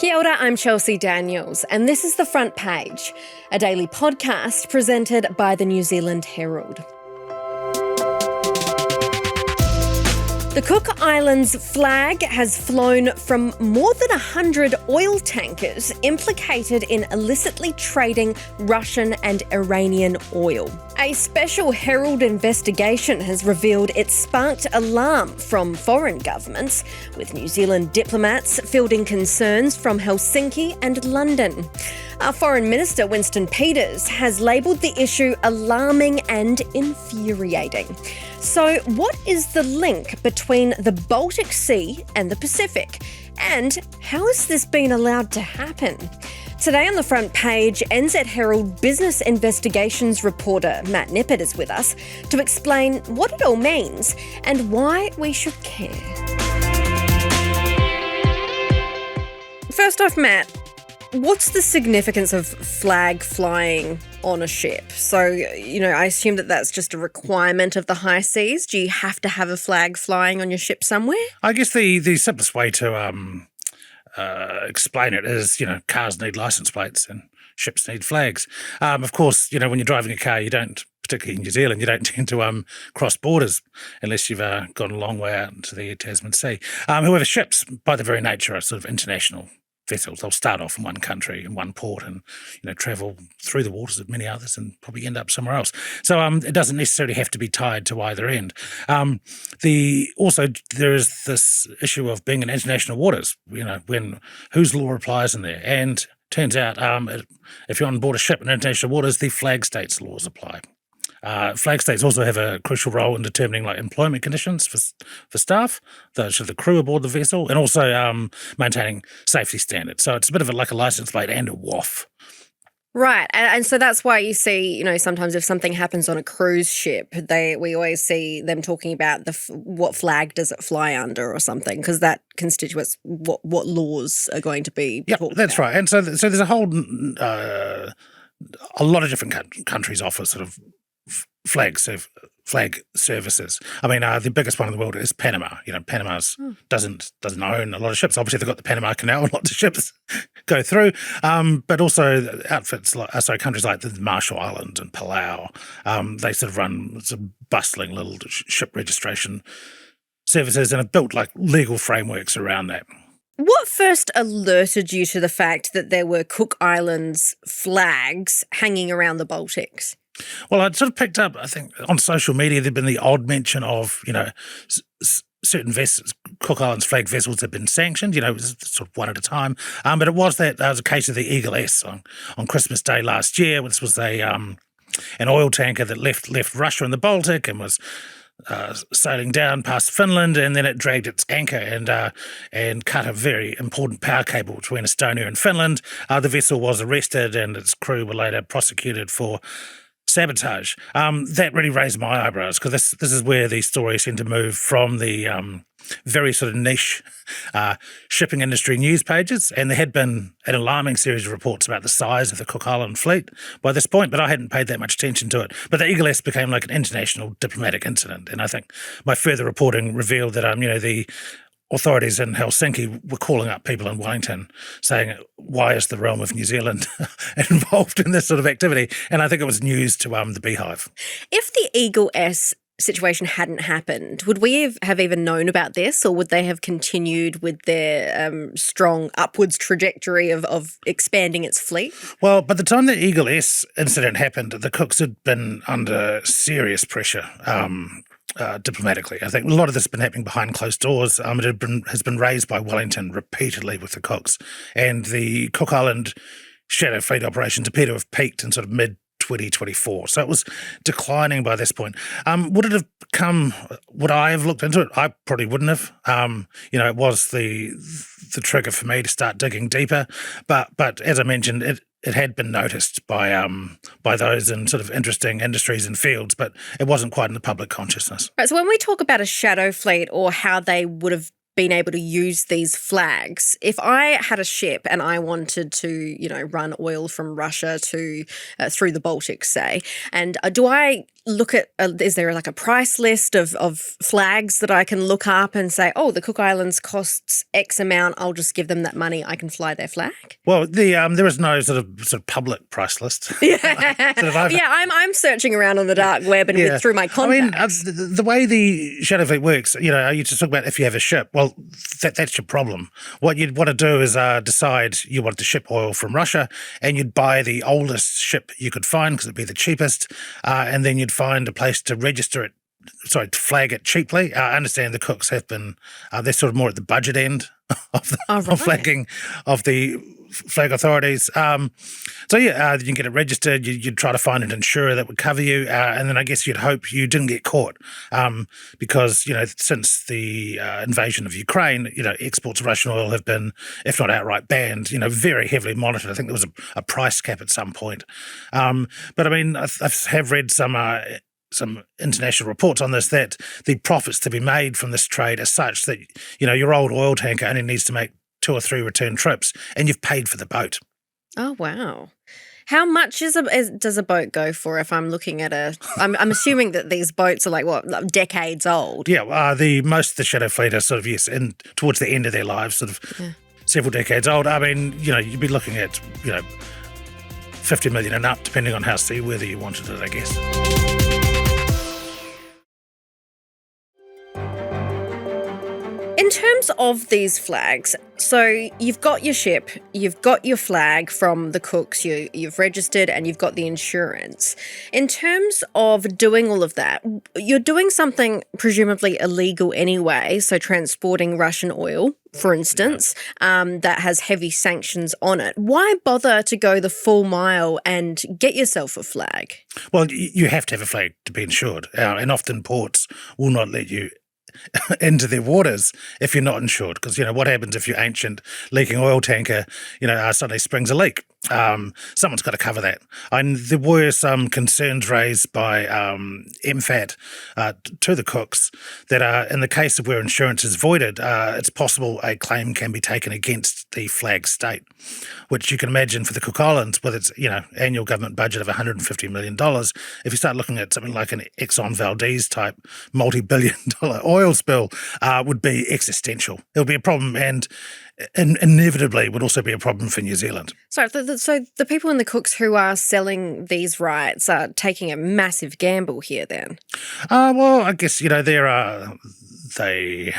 Kia ora, I'm Chelsea Daniels, and this is The Front Page, a daily podcast presented by the New Zealand Herald. The Cook Islands flag has flown from more than 100 oil tankers implicated in illicitly trading Russian and Iranian oil. A special Herald investigation has revealed it sparked alarm from foreign governments, with New Zealand diplomats fielding concerns from Helsinki and London. Our Foreign Minister Winston Peters has labelled the issue alarming and infuriating. So what is the link between the Baltic Sea and the Pacific? And how has this been allowed to happen? Today on The Front Page, NZ Herald business investigations reporter Matt Nippert is with us to explain what it all means and why we should care. First off, Matt, what's the significance of flag flying on a ship? So, I assume that that's just a requirement of the high seas. Do you have to have a flag flying on your ship somewhere? I guess the simplest way to explain it is, cars need license plates and ships need flags. Of course, when you're driving a car, you don't, particularly in New Zealand, you don't tend to cross borders unless you've gone a long way out into the Tasman Sea. However, ships, by their very nature, are sort of international vessels. They'll start off in one country, in one port, and travel through the waters of many others and probably end up somewhere else. So it doesn't necessarily have to be tied to either end. Also there is this issue of being in international waters. When whose law applies in there, and turns out if you're on board a ship in international waters, the flag state's laws apply. Flag states also have a crucial role in determining employment conditions for staff, the crew aboard the vessel, and also maintaining safety standards. So it's a bit of like a license plate and a WAF. Right, and so that's why you see, sometimes if something happens on a cruise ship, we always see them talking about what flag does it fly under or something, because that constitutes what laws are going to be. Yeah, that's right. And so there's a lot of different countries offer sort of flag services. I mean, the biggest one in the world is Panama. Panama's doesn't own a lot of ships. Obviously, they've got the Panama Canal, and lots of ships go through. But also countries like the Marshall Islands and Palau, they sort of run bustling little ship registration services and have built legal frameworks around that. What first alerted you to the fact that there were Cook Islands flags hanging around the Baltics? Well, I'd sort of picked up, I think, on social media, there'd been the odd mention of, certain vessels, Cook Islands flag vessels had been sanctioned, it was sort of one at a time. But it was a case of the Eagle S on Christmas Day last year. This was an oil tanker that left Russia in the Baltic and was sailing down past Finland, and then it dragged its anchor and cut a very important power cable between Estonia and Finland. The vessel was arrested and its crew were later prosecuted for sabotage. That really raised my eyebrows, because this is where these stories seem to move from the very sort of niche shipping industry news pages, and there had been an alarming series of reports about the size of the Cook Island fleet by this point, but I hadn't paid that much attention to it. But the Eagle S became like an international diplomatic incident, and I think my further reporting revealed that the authorities in Helsinki were calling up people in Wellington saying, why is the realm of New Zealand involved in this sort of activity? And I think it was news to the Beehive. If the Eagle S situation hadn't happened, would we have even known about this, or would they have continued with their strong upwards trajectory of expanding its fleet? Well, by the time the Eagle S incident happened, the Cooks had been under serious pressure diplomatically. I think a lot of this has been happening behind closed doors. It has been raised by Wellington repeatedly with the Cooks, and the Cook Island shadow fleet operations appear to have peaked in sort of mid-2024. So it was declining by this point. Would it have come? Would I have looked into it? I probably wouldn't have. It was the trigger for me to start digging deeper. But as I mentioned, it had been noticed by those in sort of interesting industries and fields, but it wasn't quite in the public consciousness. Right, so when we talk about a shadow fleet, or how they would have been able to use these flags. If I had a ship and I wanted to, run oil from Russia to through the Baltic, say, and do I look at, is there like a price list of flags that I can look up and say, oh, the Cook Islands costs X amount, I'll just give them that money, I can fly their flag? Well, there is no sort of public price list. Yeah, I'm searching around on the dark web and through my contacts. I mean, the way the shadow fleet works, you just talk about if you have a ship. Well, that's your problem. What you'd want to do is decide you want to ship oil from Russia, and you'd buy the oldest ship you could find because it'd be the cheapest, and then you'd find a place to register it, to flag it cheaply. I understand the Cooks have been, they're sort of more at the budget end of of flagging of the flag authorities. You can get it registered. You'd try to find an insurer that would cover you, and then I guess you'd hope you didn't get caught, because since the invasion of Ukraine, exports of Russian oil have been, if not outright banned, very heavily monitored. I think there was a price cap at some point. But I mean, I have read some international reports on this, that the profits to be made from this trade are such that your old oil tanker only needs to make 2 or 3 return trips, and you've paid for the boat. Oh wow! How much does a boat go for? If I'm looking at I'm assuming that these boats are like decades old. Yeah, most of the shadow fleet are sort of towards the end of their lives, sort of several decades old. I mean, you'd be looking at 50 million and up, depending on how seaworthy you wanted it, I guess. In terms of these flags, so you've got your ship, you've got your flag from the Cooks, you've registered, and you've got the insurance. In terms of doing all of that, you're doing something presumably illegal anyway, so transporting Russian oil, for instance, that has heavy sanctions on it. Why bother to go the full mile and get yourself a flag? Well, you have to have a flag to be insured, and often ports will not let you into their waters if you're not insured, because what happens if your ancient leaking oil tanker suddenly springs a leak? Someone's got to cover that. And there were some concerns raised by MFAT to the Cooks that in the case of where insurance is voided, it's possible a claim can be taken against the flag state, which you can imagine for the Cook Islands with its annual government budget of $150 million. If you start looking at something like an Exxon Valdez type multi-billion-dollar oil spill, would be existential. It would be a problem, and inevitably would also be a problem for New Zealand. So the people in the Cooks who are selling these rights are taking a massive gamble here then? Well, I guess, they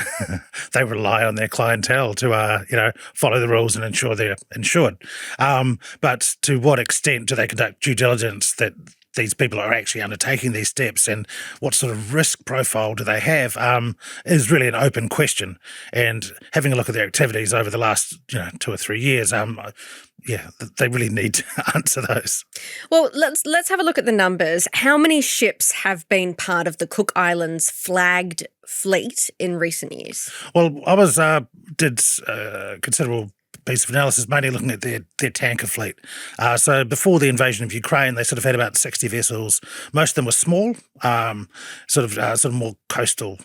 rely on their clientele to, follow the rules and ensure they're insured. But to what extent do they conduct due diligence that these people are actually undertaking these steps, and what sort of risk profile do they have, is really an open question. And having a look at their activities over the last 2 or 3 years, they really need to answer those. Well, let's have a look at the numbers. How many ships have been part of the Cook Islands flagged fleet in recent years? Well, I did considerable piece of analysis, mainly looking at their tanker fleet. So before the invasion of Ukraine, they sort of had about 60 vessels. Most of them were small, sort of more coastal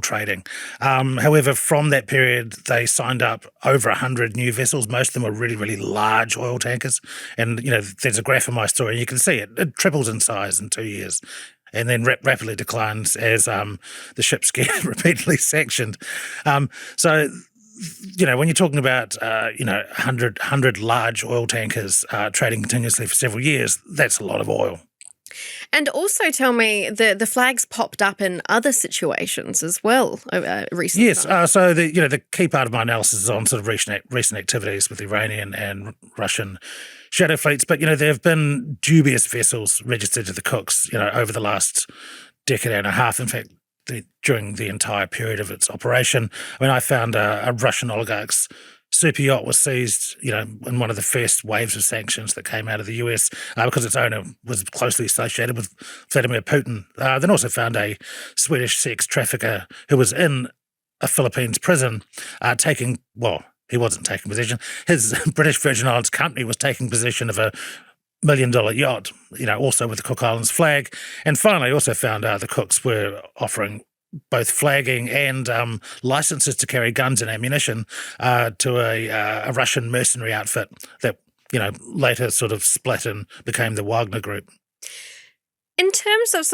trading. However, from that period, they signed up over 100 new vessels. Most of them were really, really large oil tankers. And there's a graph in my story, and you can see it triples in size in 2 years, and then rapidly declines as the ships get repeatedly sanctioned. So when you're talking about 100 large oil tankers trading continuously for several years, that's a lot of oil. And also tell me, the flags popped up in other situations as well recently. Yes, so the key part of my analysis is on sort of recent activities with Iranian and Russian shadow fleets. But there have been dubious vessels registered to the Cooks over the last decade and a half. In fact, during the entire period of its operation. I mean, I found a Russian oligarch's super yacht was seized, in one of the first waves of sanctions that came out of the US because its owner was closely associated with Vladimir Putin. Then also found a Swedish sex trafficker who was in a Philippines prison he wasn't taking possession. His British Virgin Islands company was taking possession of a $1 million yacht, also with the Cook Islands flag. And finally, I also found the Cooks were offering both flagging and licenses to carry guns and ammunition to a Russian mercenary outfit that, later sort of split and became the Wagner Group. In terms of,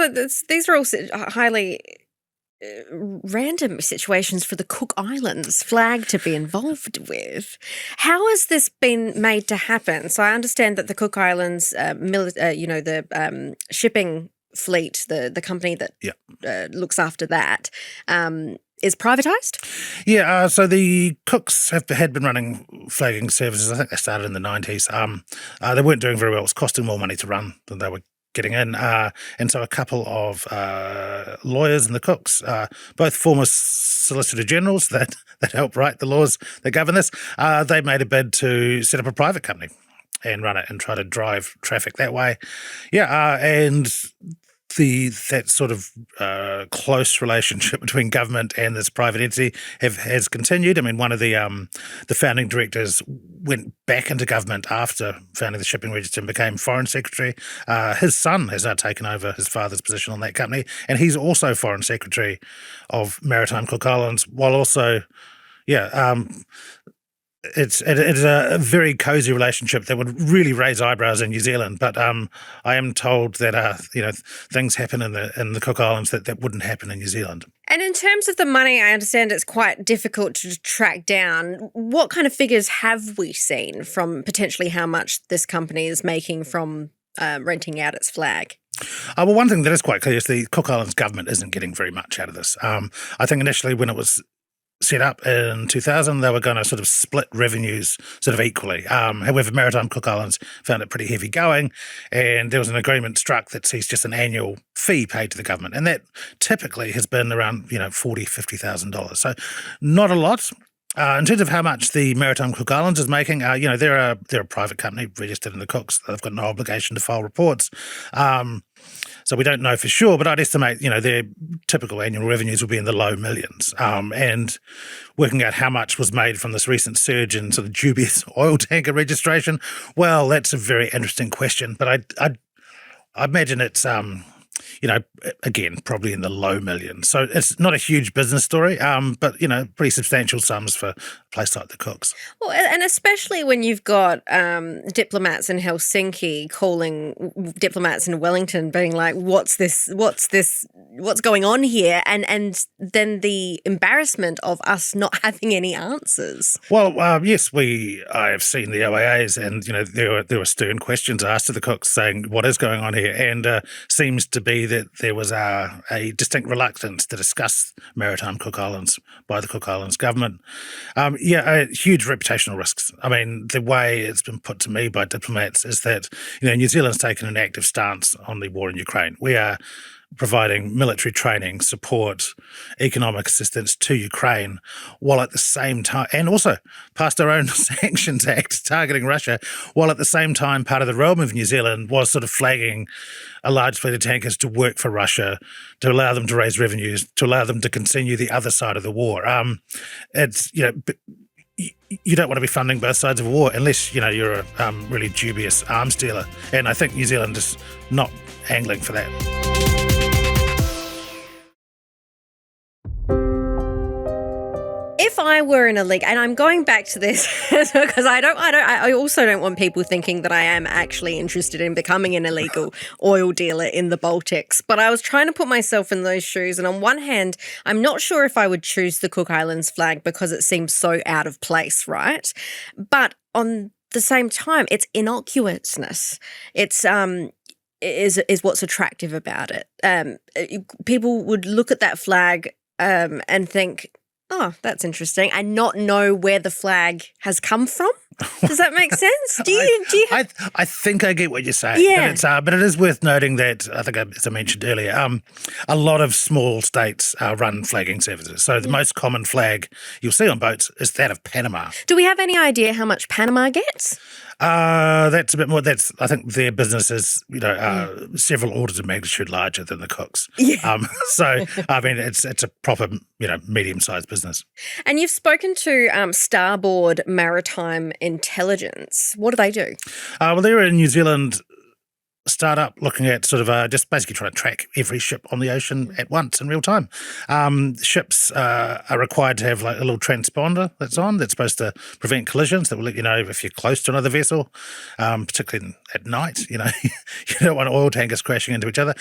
these are all highly random situations for the Cook Islands flag to be involved with. How has this been made to happen? So I understand that the Cook Islands, the shipping fleet, the company that looks after that, is privatized? Yeah, so the Cooks had been running flagging services. I think they started in the 90s. They weren't doing very well. It was costing more money to run than they were getting in. And so a couple of lawyers in the Cooks, both former Solicitor Generals that help write the laws that govern this, they made a bid to set up a private company and run it and try to drive traffic that way. Yeah, and that sort of close relationship between government and this private entity has continued. I mean, one of the founding directors went back into government after founding the shipping register and became Foreign Secretary. His son has now taken over his father's position on that company, and he's also Foreign Secretary of Maritime Cook Islands, while also, It's a very cosy relationship that would really raise eyebrows in New Zealand, but I am told that things happen in the Cook Islands that wouldn't happen in New Zealand. And in terms of the money, I understand it's quite difficult to track down. What kind of figures have we seen from potentially how much this company is making from renting out its flag? Well, one thing that is quite clear is the Cook Islands government isn't getting very much out of this. I think initially when it was set up in 2000, they were going to sort of split revenues sort of equally. However, Maritime Cook Islands found it pretty heavy going, and there was an agreement struck that sees just an annual fee paid to the government, and that typically has been around $40,000, $50,000. So not a lot. In terms of how much the Maritime Cook Islands is making, they're a private company registered in the Cooks. They've got no obligation to file reports. So we don't know for sure, but I'd estimate, their typical annual revenues will be in the low millions. And working out how much was made from this recent surge in sort of dubious oil tanker registration, well, that's a very interesting question. But I imagine it's again, probably in the low millions. So it's not a huge business story, but, pretty substantial sums for a place like the Cooks. Well, and especially when you've got diplomats in Helsinki calling diplomats in Wellington being like, what's going on here? And then the embarrassment of us not having any answers. Well, yes, I have seen the OAAs, and, there were stern questions asked to the Cooks saying, what is going on here? And seems to be that there was a distinct reluctance to discuss Maritime Cook Islands by the Cook Islands government. Huge reputational risks. I mean, the way it's been put to me by diplomats is that, New Zealand's taken an active stance on the war in Ukraine. We are providing military training, support, economic assistance to Ukraine, while at the same time, and also passed our own Sanctions Act targeting Russia, while at the same time part of the realm of New Zealand was sort of flagging a large fleet of tankers to work for Russia, to allow them to raise revenues, to allow them to continue the other side of the war. You don't want to be funding both sides of a war unless, you're a really dubious arms dealer. And I think New Zealand is not angling for that. If I were in a league, and I'm going back to this because I also don't want people thinking that I am actually interested in becoming an illegal oil dealer in the Baltics. But I was trying to put myself in those shoes. And on one hand, I'm not sure if I would choose the Cook Islands flag because it seems so out of place, right? But on the same time, its innocuousness, is what's attractive about it. People would look at that flag and think, oh, that's interesting, and not know where the flag has come from. Does that make sense? Do you I think I get what you're saying. Yeah. But it is worth noting that, I think, as I mentioned earlier, a lot of small states run flagging services. So the most common flag you'll see on boats is that of Panama. Do we have any idea how much Panama gets? That's a bit more. I think their business is, several orders of magnitude larger than the Cooks. Yeah. So I mean, it's a proper, medium-sized business. And you've spoken to Starboard Maritime Intelligence. What do they do? Well, they're a New Zealand startup looking at sort of just basically trying to track every ship on the ocean at once in real time. Ships are required to have like a little transponder that's supposed to prevent collisions, that will let you know if you're close to another vessel, particularly at night. You don't want oil tankers crashing into each other.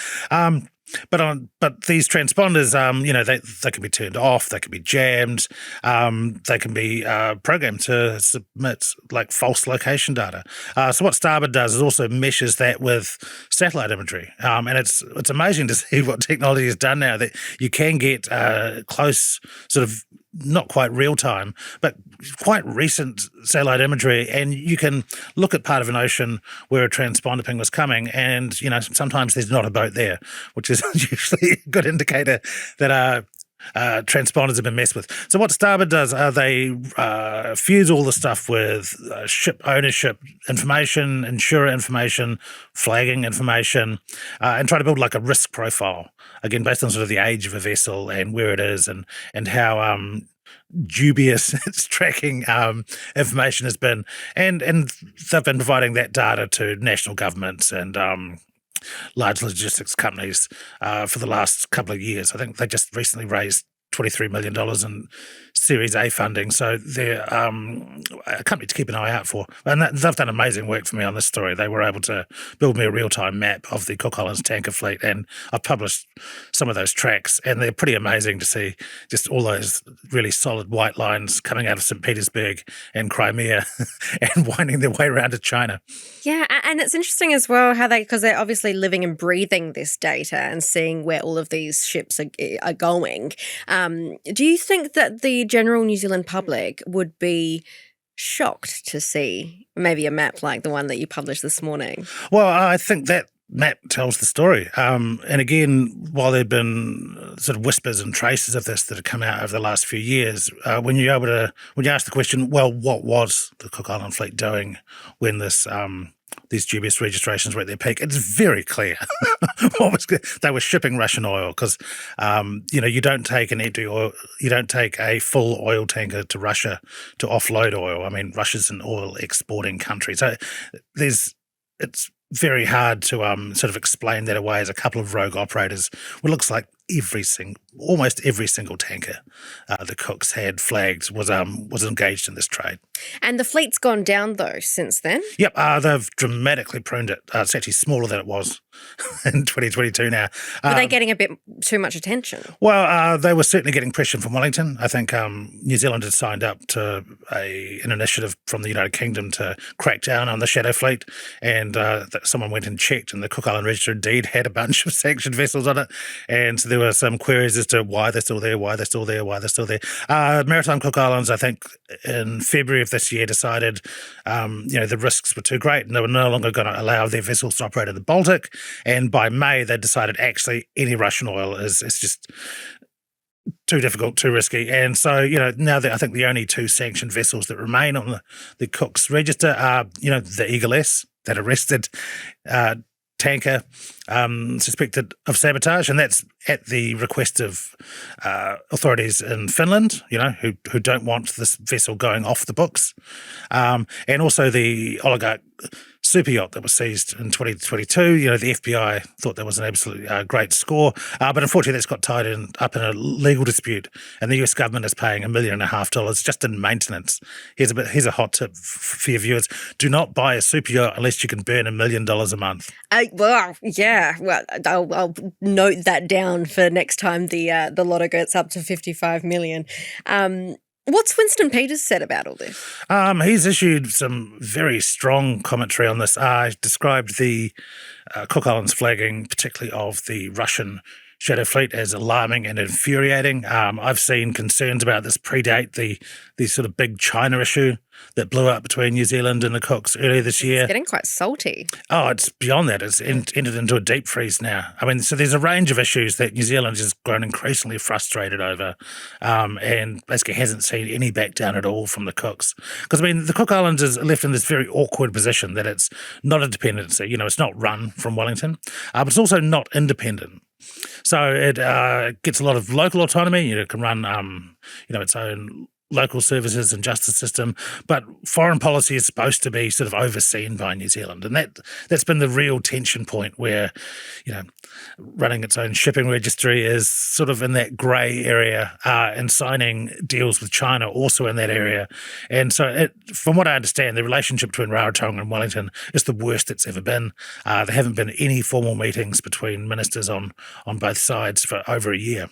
But these transponders, they can be turned off, they can be jammed, they can be programmed to submit like false location data. So what Starboard does is also meshes that with satellite imagery, and it's amazing to see what technology has done now, that you can get close, sort of not quite real time, but quite recent satellite imagery, and you can look at part of an ocean where a transponder ping was coming, and sometimes there's not a boat there, which is usually a good indicator that transponders have been messed with. So what Starboard does, they fuse all the stuff with ship ownership information, insurer information, flagging information, and try to build like a risk profile, again, based on sort of the age of a vessel and where it is, and how dubious its tracking information has been. And they've been providing that data to national governments and large logistics companies for the last couple of years. I think they just recently raised $23 million in Series A funding. So they're a company to keep an eye out for. And they've done amazing work for me on this story. They were able to build me a real-time map of the Cook Islands tanker fleet, and I've published some of those tracks, and they're pretty amazing to see just all those really solid white lines coming out of St. Petersburg and Crimea and winding their way around to China. Yeah, and it's interesting as well how because they're obviously living and breathing this data and seeing where all of these ships are going. Do you think that the general New Zealand public would be shocked to see maybe a map like the one that you published this morning? Well, I think that map tells the story. And again, while there have been sort of whispers and traces of this that have come out over the last few years, when you ask the question, well, what was the Cook Island fleet doing when these dubious registrations were at their peak, it's very clear they were shipping Russian oil, because you don't take a full oil tanker to Russia to offload oil. I mean, Russia's an oil exporting country, so it's very hard to sort of explain that away as a couple of rogue operators. It looks like almost every single tanker the Cooks had flagged was engaged in this trade. And the fleet's gone down though since then? Yep, they've dramatically pruned it. It's actually smaller than it was in 2022 now. Were they getting a bit too much attention? Well, they were certainly getting pressure from Wellington. I think New Zealand had signed up to an initiative from the United Kingdom to crack down on the shadow fleet, and someone went and checked, and the Cook Island Register indeed had a bunch of sanctioned vessels on it, and so there were some queries as to why they're still there. Maritime Cook Islands, I think, in February of this year decided the risks were too great and they were no longer going to allow their vessels to operate in the Baltic. And by May, they decided actually any Russian oil is just too difficult, too risky. And so, now that I think the only two sanctioned vessels that remain on the Cook's register are, the Eagle S, that arrested tanker suspected of sabotage, and that's at the request of authorities in Finland, who don't want this vessel going off the books, and also the oligarch super yacht that was seized in 2022. The FBI thought that was an absolutely great score, but unfortunately that's got tied up in a legal dispute, and the US government is paying $1.5 million just in maintenance. Here's a hot tip for your viewers: do not buy a super yacht unless you can burn $1 million a month. Well, I'll note that down for next time the lotto gets up to 55 million. What's Winston Peters said about all this? He's issued some very strong commentary on this. Described the Cook Islands flagging, particularly of the Russian shadow fleet, as alarming and infuriating. I've seen concerns about this predate the sort of big China issue that blew up between New Zealand and the Cooks earlier this year. It's getting quite salty. Oh, it's beyond that. It's entered into a deep freeze now. I mean, so there's a range of issues that New Zealand has grown increasingly frustrated over, and basically hasn't seen any back down at all from the Cooks. Because, the Cook Islands is left in this very awkward position that it's not a dependency. It's not run from Wellington, but it's also not independent. So it gets a lot of local autonomy. It can run, its own local services and justice system, but foreign policy is supposed to be sort of overseen by New Zealand. And that's been the real tension point where, running its own shipping registry is sort of in that grey area, and signing deals with China also in that area. And so from what I understand, the relationship between Rarotonga and Wellington is the worst it's ever been. There haven't been any formal meetings between ministers on both sides for over a year.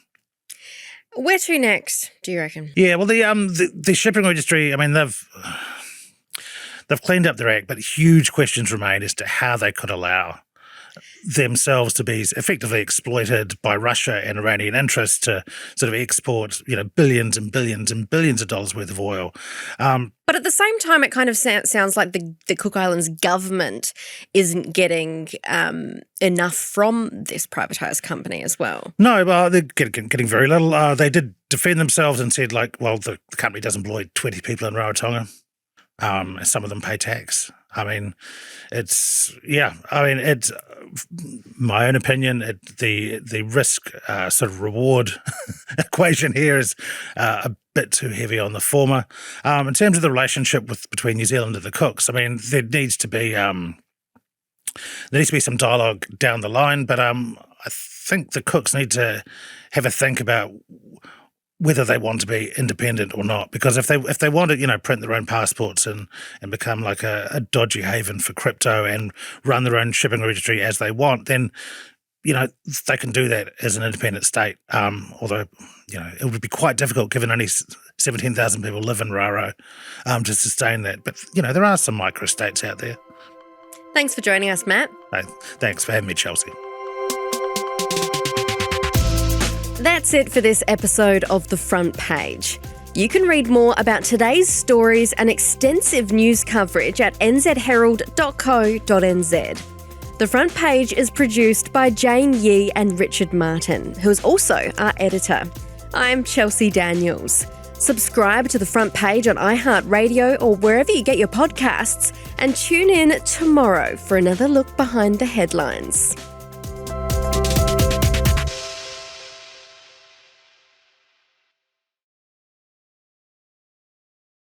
Where to next, do you reckon? Yeah, well, the shipping registry, I mean, they've cleaned up their act, but huge questions remain as to how they could allow themselves to be effectively exploited by Russia and Iranian interests to sort of export, billions and billions and billions of dollars worth of oil. But at the same time, it kind of sounds like the Cook Islands government isn't getting enough from this privatised company as well. No, well, they're getting very little. They did defend themselves and said, the company does employ 20 people in Rarotonga. Some of them pay tax. It's my own opinion. The risk sort of reward equation here is a bit too heavy on the former. In terms of the relationship between New Zealand and the Cooks, there needs to be some dialogue down the line. But I think the Cooks need to have a think about whether they want to be independent or not, because if they want to, print their own passports and become like a dodgy haven for crypto and run their own shipping registry as they want, then they can do that as an independent state. Although it would be quite difficult given only 17,000 people live in Raro to sustain that. But there are some microstates out there. Thanks for joining us, Matt. Thanks for having me, Chelsea. That's it for this episode of The Front Page. You can read more about today's stories and extensive news coverage at nzherald.co.nz. The Front Page is produced by Jane Yee and Richard Martin, who is also our editor. I'm Chelsea Daniels. Subscribe to The Front Page on iHeartRadio or wherever you get your podcasts, and tune in tomorrow for another look behind the headlines.